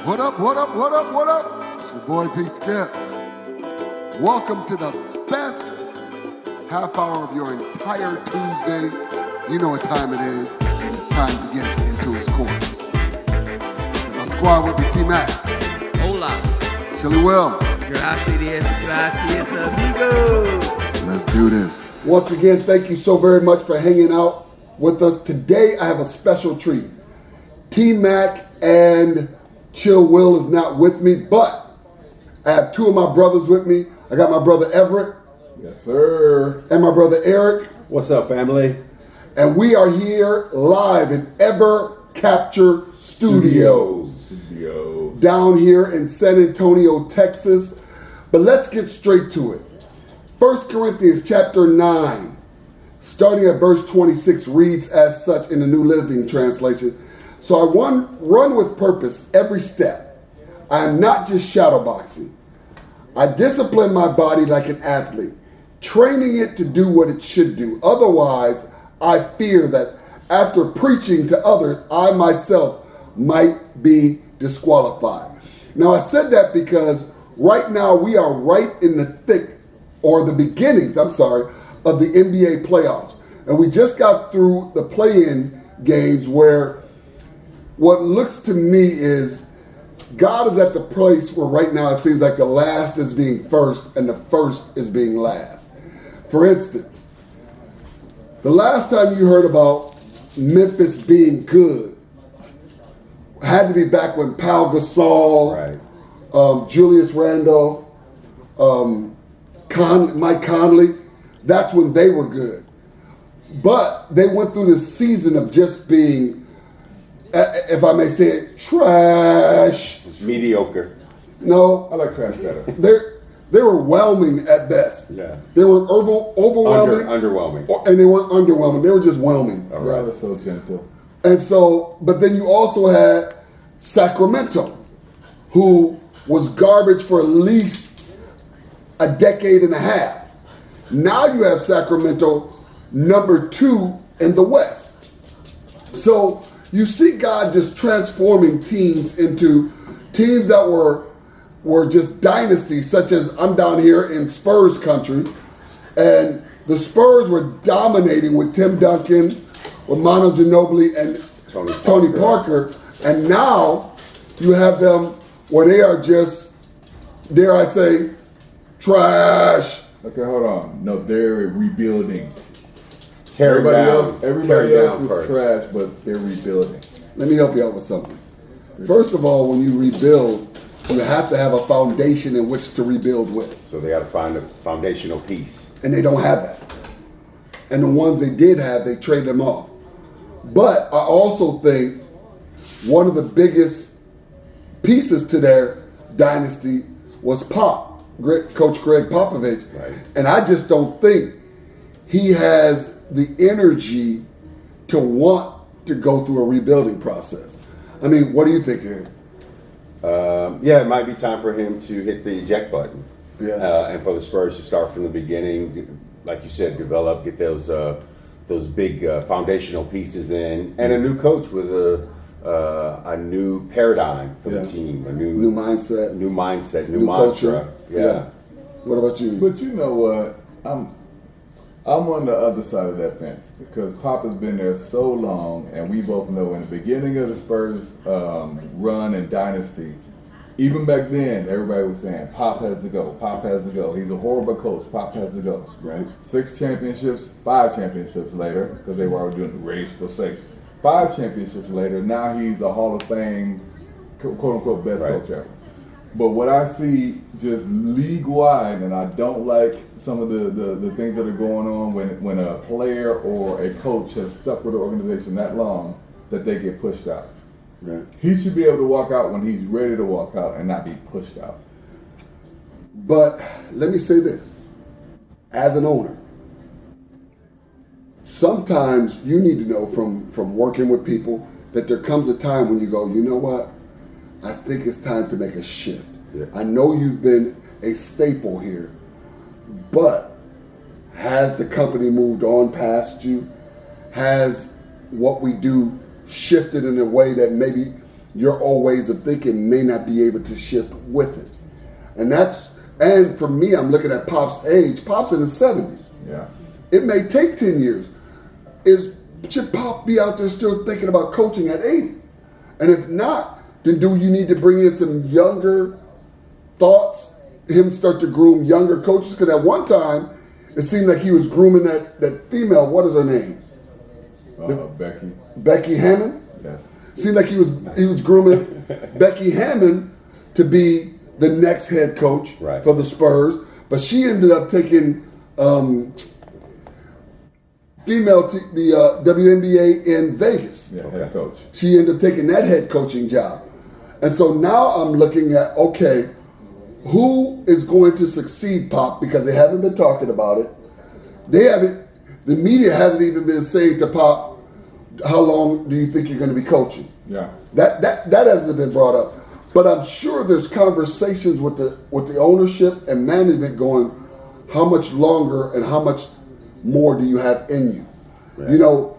What up, what up, what up, what up? It's your boy P. Skip. Welcome to the best half hour of your entire Tuesday. You know what time it is. It's time to get into his course. My squad with me, T-Mac. Hola. Chili Will. Gracias, amigos. Let's do this. Once again, thank you so very much for hanging out with us. Today, I have a special treat. T-Mac and Chill Will is not with me, but I have two of my brothers with me. I got my brother Everett. Yes, sir. And my brother Eric. What's up, family? And we are here live in Ever Capture Studios. Down here in San Antonio, Texas. But let's get straight to it. 1 Corinthians chapter 9, starting at verse 26, reads as such in the New Living Translation. So I run with purpose every step. I am not just shadowboxing. I discipline my body like an athlete, training it to do what it should do. Otherwise, I fear that after preaching to others, I myself might be disqualified. Now, I said that because right now we are right in the thick, or the beginnings, of the NBA playoffs. And we just got through the play-in games where what looks to me is God is at the place where right now it seems like the last is being first and the first is being last. For instance, the last time you heard about Memphis being good had to be back when Pau Gasol, Julius Randle, Mike Conley. That's when they were good. But they went through this season of just being, if I may say it, trash. It's mediocre. No. I like trash better. They were whelming at best. Yeah. They were overwhelming. Underwhelming. And they weren't underwhelming. They were just whelming. All right. That's so gentle. And so, but then you also had Sacramento, who was garbage for at least a decade and a half. Now you have Sacramento number 2 in the West. So you see God just transforming teams into teams that were just dynasties, such as I'm down here in Spurs country, and the Spurs were dominating with Tim Duncan, with Manu Ginobili, and Tony Parker. And now you have them where they are just, dare I say, trash. Okay, hold on. No, they're rebuilding. Everybody else was trash, but they're rebuilding. Let me help you out with something. First of all, when you rebuild, you have to have a foundation in which to rebuild with. So they got to find a foundational piece. And they don't have that. And the ones they did have, they traded them off. But I also think one of the biggest pieces to their dynasty was Coach Greg Popovich. Right. And I just don't think he has the energy to want to go through a rebuilding process. I mean, what do you think, Aaron? Yeah, it might be time for him to hit the eject button. Yeah. And for the Spurs to start from the beginning, like you said, develop, get those big foundational pieces in, and a new coach with a new paradigm for the team, a new mindset, new mantra. Culture. Yeah. What about you? But you know what? I'm on the other side of that fence because Pop has been there so long, and we both know in the beginning of the Spurs run and dynasty, even back then, everybody was saying Pop has to go. Pop has to go. He's a horrible coach. Pop has to go. Right. 5 championships later, because they were already doing the race for 6. 5 championships later, now he's a Hall of Fame, quote unquote, best coach ever. But what I see just league wide, and I don't like some of the things that are going on when a player or a coach has stuck with the organization that long that they get pushed out. Right. He should be able to walk out when he's ready to walk out and not be pushed out. But let me say this. As an owner, sometimes you need to know from working with people that there comes a time when you go, you know what? I think it's time to make a shift. Yeah. I know you've been a staple here, but has the company moved on past you? Has what we do shifted in a way that maybe your old ways of thinking may not be able to shift with it. And for me, I'm looking at Pop's age. Pop's in his 70s. Yeah. It may take 10 years. Should Pop be out there still thinking about coaching at 80? And if not, then do you need to bring in some younger thoughts, him start to groom younger coaches? Because at one time, it seemed like he was grooming that female, what is her name? Becky. Becky Hammond? Yes. Seemed like he was grooming Becky Hammond to be the next head coach for the Spurs. But she ended up taking female to the WNBA in Vegas. Yeah, head coach. She ended up taking that head coaching job. And so now I'm looking at, okay, who is going to succeed Pop? Because they haven't been talking about it. The media hasn't even been saying to Pop, how long do you think you're going to be coaching? Yeah. That hasn't been brought up. But I'm sure there's conversations with the ownership and management going, how much longer and how much more do you have in you? Right. You know,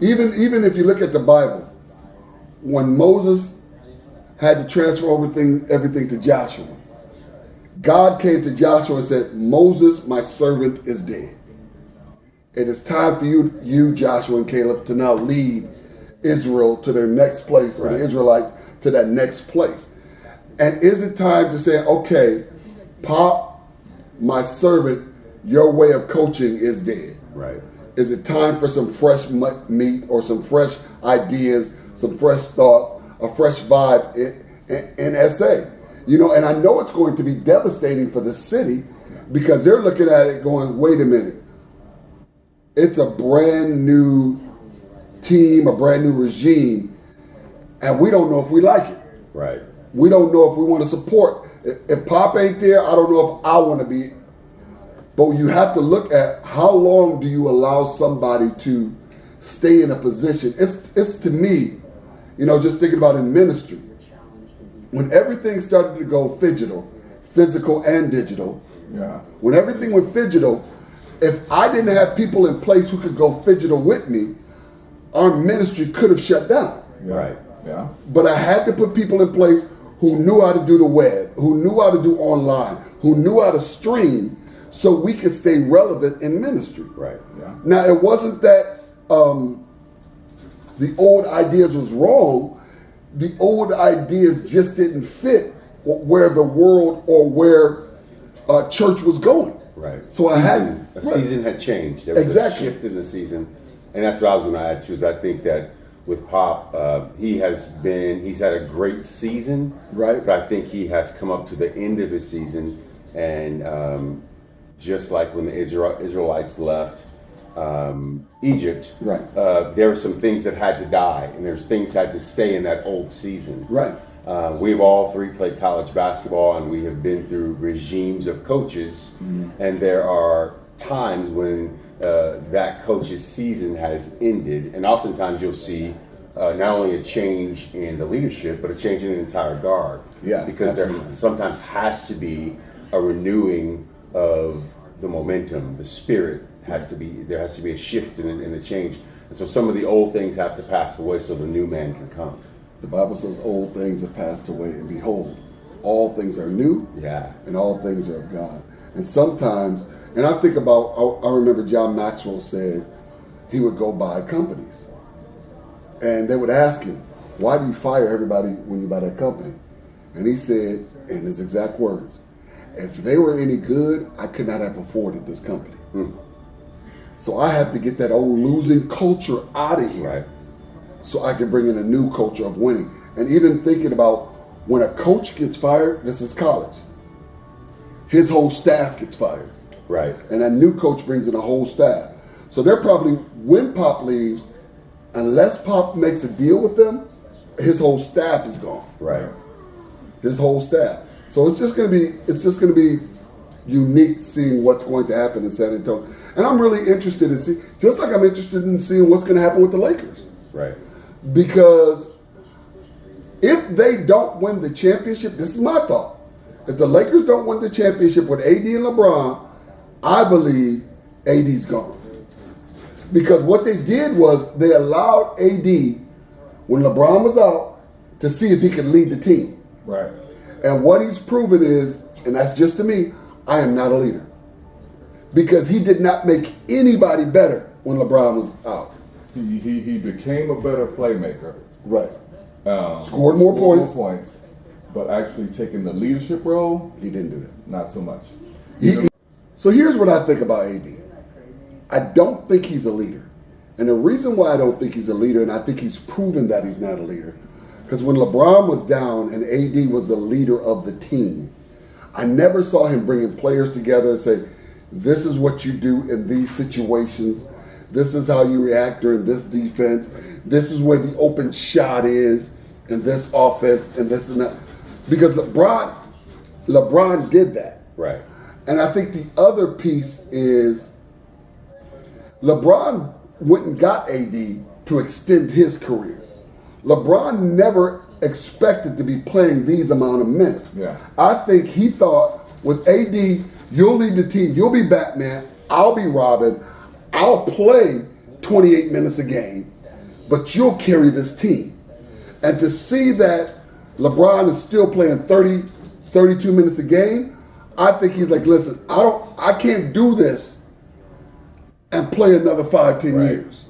even if you look at the Bible, when Moses had to transfer everything to Joshua, God came to Joshua and said, Moses, my servant, is dead. It is time for you, Joshua and Caleb, to now lead Israel to their next place, or the Israelites to that next place. And is it time to say, okay, Pop, my servant, your way of coaching is dead? Right. Is it time for some fresh meat or some fresh ideas, some fresh thoughts, a fresh vibe in SA? You know, and I know it's going to be devastating for the city because they're looking at it going, wait a minute. It's a brand new team, a brand new regime, and we don't know if we like it. Right. We don't know if we want to support. If Pop ain't there, I don't know if I want to be. But you have to look at how long do you allow somebody to stay in a position. It's to me, you know, just thinking about in ministry. When everything started to go physical and digital, when everything went physical, if I didn't have people in place who could go physical with me, our ministry could have shut down. Right. Yeah. But I had to put people in place who knew how to do the web, who knew how to do online, who knew how to stream, so we could stay relevant in ministry. Right. Yeah. Now, it wasn't that the old ideas was wrong. The old ideas just didn't fit where the world or where church was going. Right. So season had changed. There was a shift in the season. And that's what I was going to add to, is I think that with Pop, he's had a great season. Right. But I think he has come up to the end of his season. And just like when the Israelites left Egypt, there were some things that had to die. And there's things that had to stay in that old season. Right. We've all three played college basketball, and we have been through regimes of coaches. Mm-hmm. And there are times when that coach's season has ended, and oftentimes you'll see not only a change in the leadership, but a change in the entire guard. Yeah, because absolutely. there sometimes has to be a renewing of the momentum, the spirit has to be. There has to be a shift in the change, and so some of the old things have to pass away so the new man can come. The Bible says old things have passed away, and behold, all things are new, and all things are of God. And sometimes, and I think about, I remember John Maxwell said he would go buy companies. And they would ask him, why do you fire everybody when you buy that company? And he said, in his exact words, if they were any good, I could not have afforded this company. So I have to get that old losing culture out of here. Right. So I can bring in a new culture of winning. And even thinking about when a coach gets fired, this is college. His whole staff gets fired. Right. And that new coach brings in a whole staff. So they're probably, when Pop leaves, unless Pop makes a deal with them, his whole staff is gone. Right. His whole staff. So it's just gonna be unique seeing what's going to happen in San Antonio. And I'm really interested in seeing, just like I'm interested in seeing what's gonna happen with the Lakers. Right. Because if they don't win the championship, this is my thought. If the Lakers don't win the championship with AD and LeBron, I believe AD's gone. Because what they did was they allowed AD, when LeBron was out, to see if he can lead the team. Right. And what he's proven is, and that's just to me, I am not a leader. Because he did not make anybody better when LeBron was out. He became a better playmaker. Right. Scored more points. But actually taking the leadership role, He didn't do that. not so much. So here's what I think about AD. I don't think he's a leader. And the reason why I don't think he's a leader, and I think he's proven that he's not a leader, because when LeBron was down and AD was the leader of the team, I never saw him bringing players together and say, this is what you do in these situations. This is how you react during this defense. This is where the open shot is in this offense and this and that. Because LeBron did that. Right. And I think the other piece is LeBron went and got AD to extend his career. LeBron never expected to be playing these amount of minutes. Yeah. I think he thought with AD, you'll lead the team, you'll be Batman, I'll be Robin, I'll play 28 minutes a game, but you'll carry this team. And to see that LeBron is still playing 30, 32 minutes a game, I think he's like, listen, I can't do this and play another 5-10 Right. years.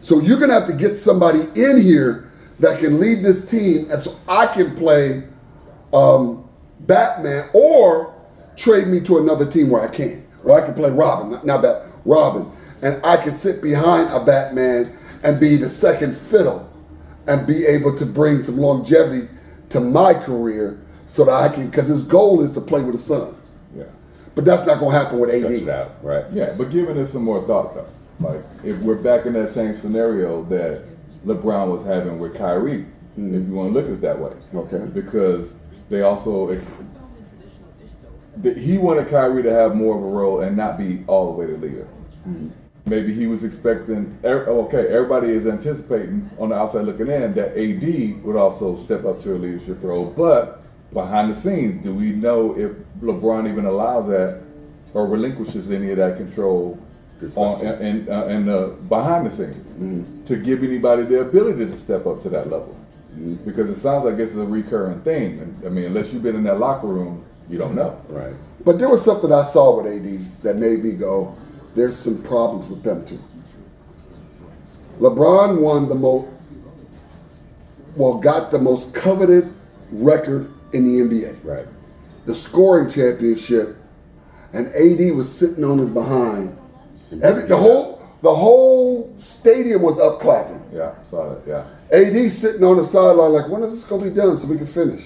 So you're gonna have to get somebody in here that can lead this team, and so I can play Batman, or trade me to another team where I can play Robin, not Robin, and I can sit behind a Batman and be the second fiddle and be able to bring some longevity to my career so that I can, because his goal is to play with the Suns. Yeah. But that's not going to happen with Stretch it AD. out. Right. Yeah, but giving it some more thought though. Like if we're back in that same scenario that LeBron was having with Kyrie, if you want to look at it that way. Okay. Because they also he wanted Kyrie to have more of a role and not be all the way the leader. Maybe he was expecting, everybody is anticipating on the outside looking in that AD would also step up to a leadership role. But behind the scenes, do we know if LeBron even allows that or relinquishes any of that control behind the scenes to give anybody the ability to step up to that level? Because it sounds like it's a recurring theme. And, I mean, unless you've been in that locker room, you don't know. Right. But there was something I saw with AD that made me go, there's some problems with them too. LeBron got the most coveted record in the NBA. Right. The scoring championship, and AD was sitting on his behind. The whole stadium was up clapping. Yeah, saw that. Yeah. AD sitting on the sideline like, when is this going to be done so we can finish?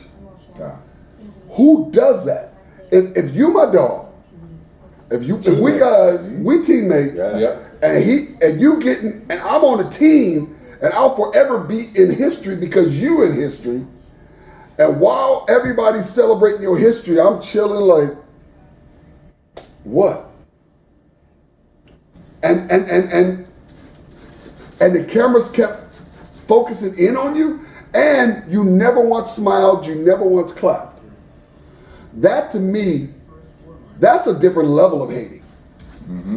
Yeah. Who does that? If you my dog, if we teammates, Yeah. and you getting, and I'm on a team, and I'll forever be in history because you in history. And while everybody's celebrating your history, I'm chilling like, what? And the cameras kept focusing in on you, and you never once smiled, you never once clapped. That to me, that's a different level of hating.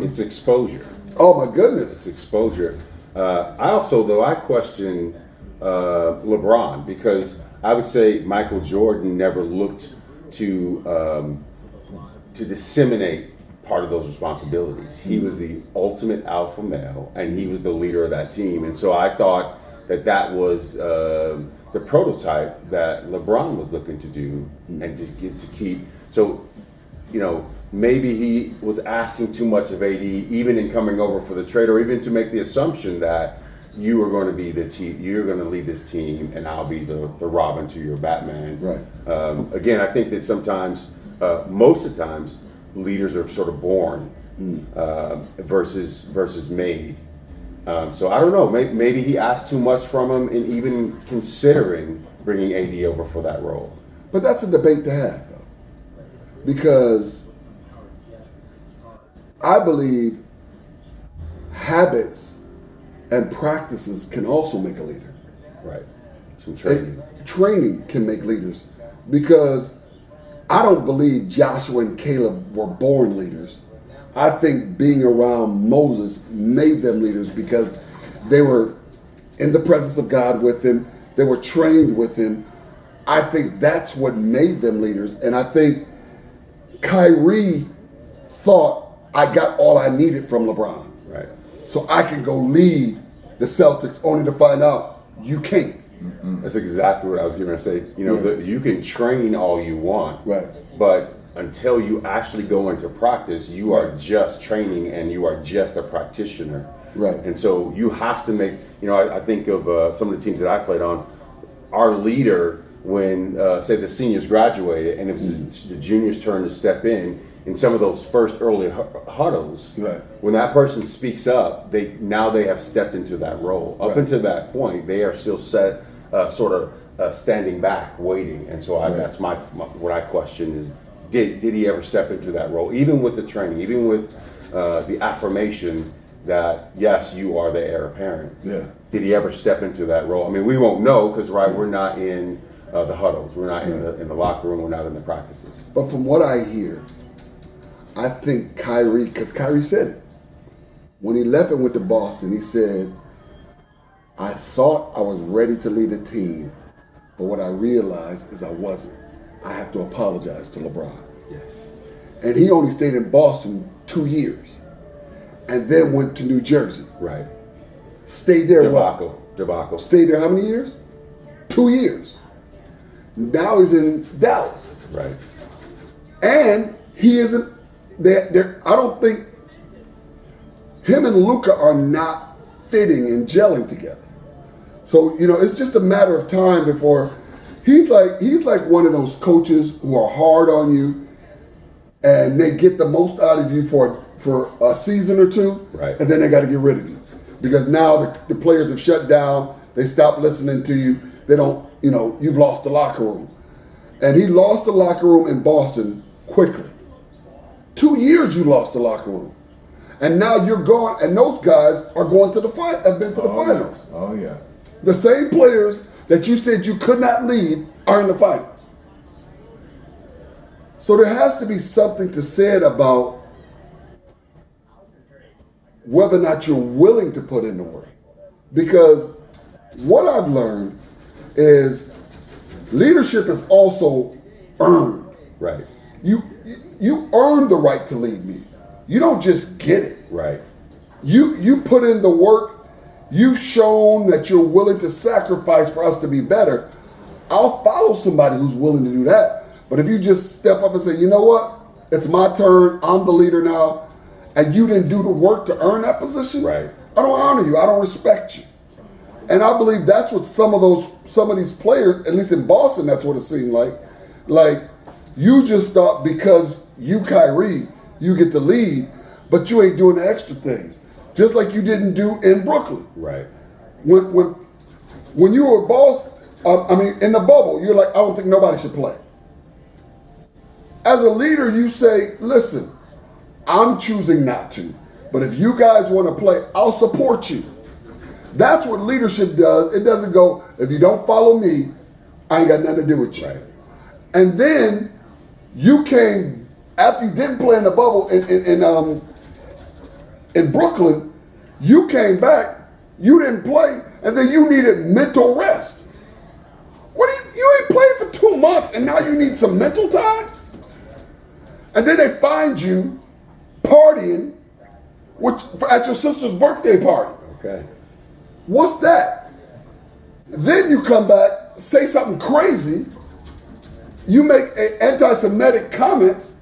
It's exposure. Oh my goodness. It's exposure. I question LeBron, because I would say Michael Jordan never looked to disseminate part of those responsibilities. He was the ultimate alpha male, and he was the leader of that team. And so I thought that was the prototype that LeBron was looking to do and to get to keep. So, maybe he was asking too much of AD, even in coming over for the trade, or even to make the assumption that you are going to be the team, you're going to lead this team, and I'll be the Robin to your Batman. Right. Again, I think that sometimes, most of the times, leaders are sort of born versus made. So I don't know. Maybe he asked too much from him, in even considering bringing AD over for that role. But that's a debate to have, though, because I believe habits and practices can also make a leader. Right. Some training. Training can make leaders, because I don't believe Joshua and Caleb were born leaders. I think being around Moses made them leaders because they were in the presence of God with him. They were trained with him. I think that's what made them leaders. And I think Kyrie thought I got all I needed from LeBron. Right. So I can go lead the Celtics only to find out you can't. That's exactly what I was going to say. You know, you can train all you want, Right. but until you actually go into practice, you are just training and you are just a practitioner. Right. And so you have to make, you know, I think of some of the teams that I played on, our leader, when, say, the seniors graduated and it was the juniors' turn to step in some of those first early huddles, Right. when that person speaks up, they have stepped into that role. Up Right. until that point, they are still set, sort of standing back, waiting. And so that's my what I question is, did he ever step into that role, even with the training, even with the affirmation that yes, you are the heir apparent? Yeah. Did he ever step into that role? I mean, we won't know because we're not in the huddles, we're not in the locker room, we're not in the practices. But from what I hear, I think Kyrie, because Kyrie said it. When he left and went to Boston, he said, I thought I was ready to lead a team, but what I realized is I wasn't. I have to apologize to LeBron. Yes. And he only stayed in Boston 2 years and then went to New Jersey. Right. Stayed there Debacle. Stayed there how many years? 2 years. Now he's in Dallas. Right. And he isn't there. I don't think him and Luka are not fitting and gelling together. So, you know, it's just a matter of time before he's like one of those coaches who are hard on you and they get the most out of you for a season or two, right, and then they got to get rid of you because now the players have shut down. They stopped listening to you. They don't, you know, you've lost the locker room. And he lost the locker room in Boston quickly. 2 years you lost the locker room. And now you're gone, and those guys are going to the final, have been to the finals. Oh, yeah. The same players that you said you could not lead are in the finals. So there has to be something to said about whether or not you're willing to put in the work. Because what I've learned is leadership is also earned. Right. You earn the right to lead me. You don't just get it. Right. You put in the work. You've shown that you're willing to sacrifice for us to be better. I'll follow somebody who's willing to do that. But if you just step up and say, you know what? It's my turn. I'm the leader now. And you didn't do the work to earn that position. Right. I don't honor you. I don't respect you. And I believe that's what some of these players, at least in Boston, that's what it seemed like. Like, you just thought because you, Kyrie, you get the lead, but you ain't doing the extra things. Just like you didn't do in Brooklyn. Right. When you were Boston, in the bubble, you're like, I don't think nobody should play. As a leader, you say, listen, I'm choosing not to. But if you guys want to play, I'll support you. That's what leadership does. It doesn't go, if you don't follow me, I ain't got nothing to do with you. Right. And then you came, after you didn't play in the bubble in Brooklyn, you came back, you didn't play, and then you needed mental rest. You ain't played for 2 months and now you need some mental time? And then they find you partying at your sister's birthday party. Okay. What's that? Then you come back, say something crazy, you make anti-Semitic comments,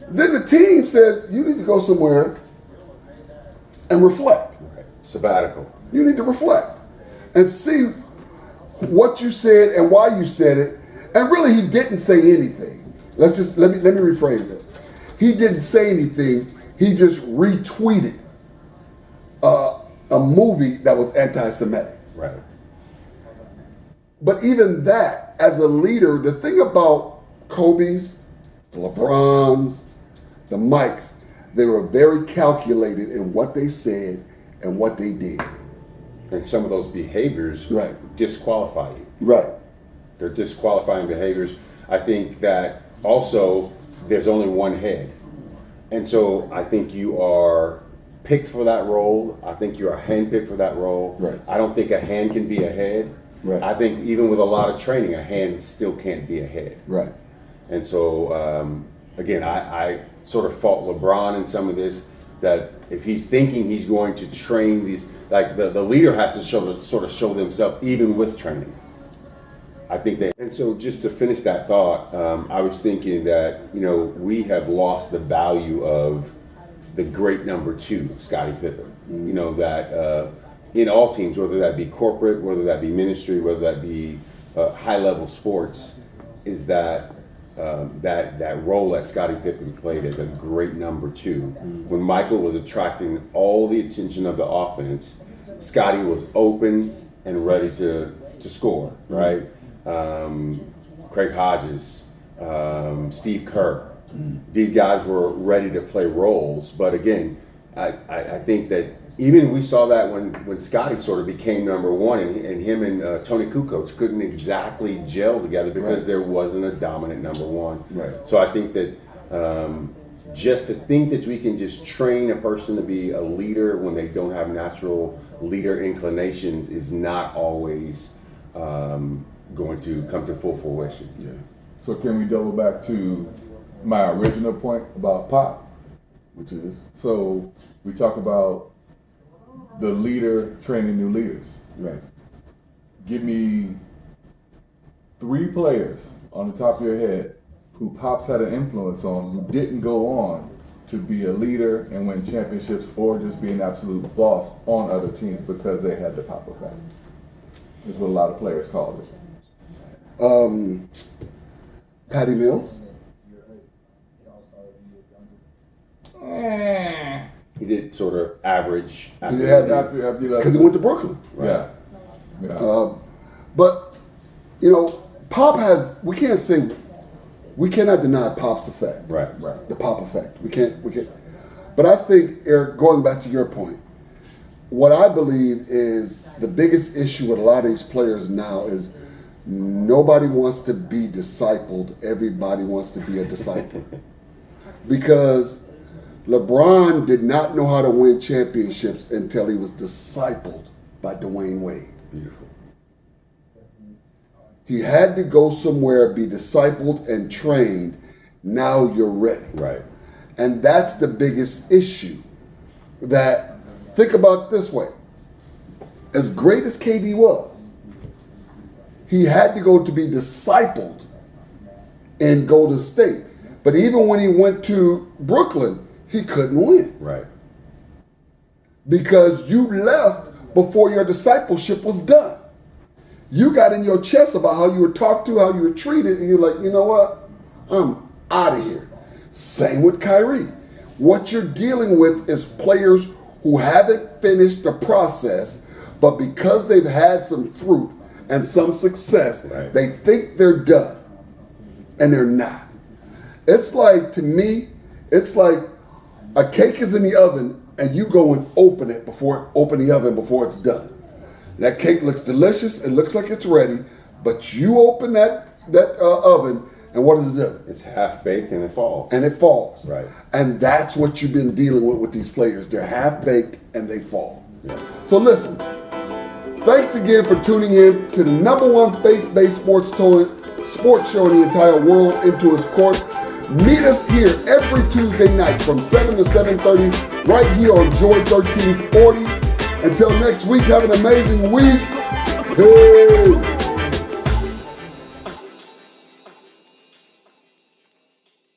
then the team says you need to go somewhere and reflect. Right. Sabbatical. You need to reflect and see what you said and why you said it. And really, he didn't say anything. Let me rephrase that. He didn't say anything. He just retweeted a movie that was anti-Semitic. Right. But even that, as a leader, the thing about Kobe's, the LeBrons, the Mikes, they were very calculated in what they said and what they did. And some of those behaviors disqualify you. Right. They're disqualifying behaviors. I think that also there's only one head. And so I think you are picked for that role. I think you are handpicked for that role. Right. I don't think a hand can be a head. Right. I think even with a lot of training, a hand still can't be a head. Right. And so, again, I sort of fault LeBron in some of this, that if he's thinking he's going to train these, like the leader has to sort of show themselves even with training. I think that, and so just to finish that thought, I was thinking that, we have lost the value of the great number 2, Scottie Pippen. That in all teams, whether that be corporate, whether that be ministry, whether that be high-level sports, is that that role that Scottie Pippen played as a great number 2. When Michael was attracting all the attention of the offense, Scottie was open and ready to score, right? Craig Hodges, Steve Kerr. These guys were ready to play roles, but again, I think that even we saw that when Scottie sort of became number 1, and him and Tony Kukoc couldn't exactly gel together because there wasn't a dominant number 1. Right. So I think that just to think that we can just train a person to be a leader when they don't have natural leader inclinations is not always going to come to full fruition. Yeah. So can we double back to my original point about Pop? Which is? So we talk about the leader training new leaders. Right. Give me 3 players on the top of your head who Pops had an influence on, who didn't go on to be a leader and win championships or just be an absolute boss on other teams because they had the Pop effect. Is what a lot of players call it. Patty Mills. He did sort of average after He had After you left. because he went to Brooklyn. Yeah. Yeah. But Pop has. We cannot deny Pop's effect. Right. The Pop effect. We can't. But I think, Eric, going back to your point, what I believe is the biggest issue with a lot of these players now is nobody wants to be discipled. Everybody wants to be a disciple. Because LeBron did not know how to win championships until he was discipled by Dwayne Wade. Beautiful. He had to go somewhere, be discipled and trained. Now you're ready. Right. And that's the biggest issue. That, think about it this way. As great as KD was, he had to go to be discipled in Golden State. But even when he went to Brooklyn, he couldn't win. Right. Because you left before your discipleship was done. You got in your chest about how you were talked to, how you were treated, and you're like, you know what? I'm out of here. Same with Kyrie. What you're dealing with is players who haven't finished the process, but because they've had some fruit and some success, Right. they think they're done, and they're not. It's like, to me, it's like a cake is in the oven, and you go and open the oven before it's done. That cake looks delicious. It looks like it's ready, but you open that oven, and what does it do? It's half baked and it falls. And it falls. Right. And that's what you've been dealing with these players. They're half baked and they fall. So listen, thanks again for tuning in to the #1 faith-based sports show in the entire world, Into His Court. Meet us here every Tuesday night from 7 to 7:30 right here on Joy 1340. Until next week, have an amazing week. Peace.